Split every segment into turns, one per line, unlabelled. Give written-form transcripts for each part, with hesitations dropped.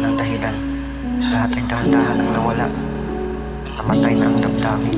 walang dahilan. Lahat ay dahan-dahan ang nawala. Namatay na ang damdamin.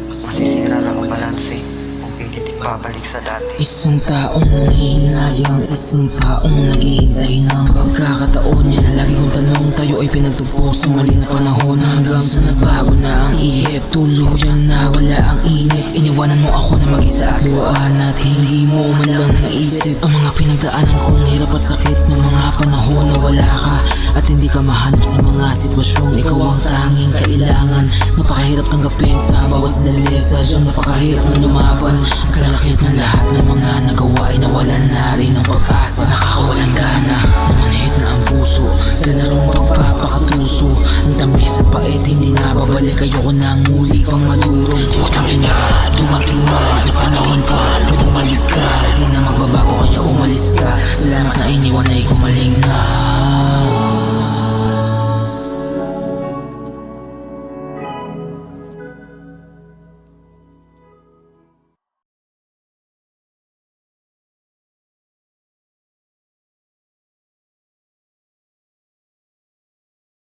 Masisira lang ang balanse kung pilit ibabalik sa dati.
Isang taong nanghihinayang, isang taong naghihintay ng pagkakataon niya na lagi kong tanong, tayo ay pinagtugpo sa mali na panahon. Hanggang sa nagbago na ang ihip, tuluyang nawala ang inip. Iniwanan mo ako na mag-isa at luwaan at hindi mo man lang naisip ang mga pinagdaanan kong hirap at sakit ng mga panahon na wala ka at hindi ka mahanap sa mga sitwasyong ikaw ang tanging kailangan. Napakahirap tanggapin sa bawat sandali, sadyang napakahirap na lumaban. Ang kalakip ng lahat ng mga nagawa ay nawalan na rin ng pag-asa. Nakakawalang gana, namanhid na ang puso sa larong pagpapakatuso. Ang tamis at pait hindi na babalik, ayoko nang muli pang madurong. Putang ina, dumating na ang panahon pa na bumalik ka. Di na magbabago kaya umalis ka. Salamat na iniwan ay gumaling na.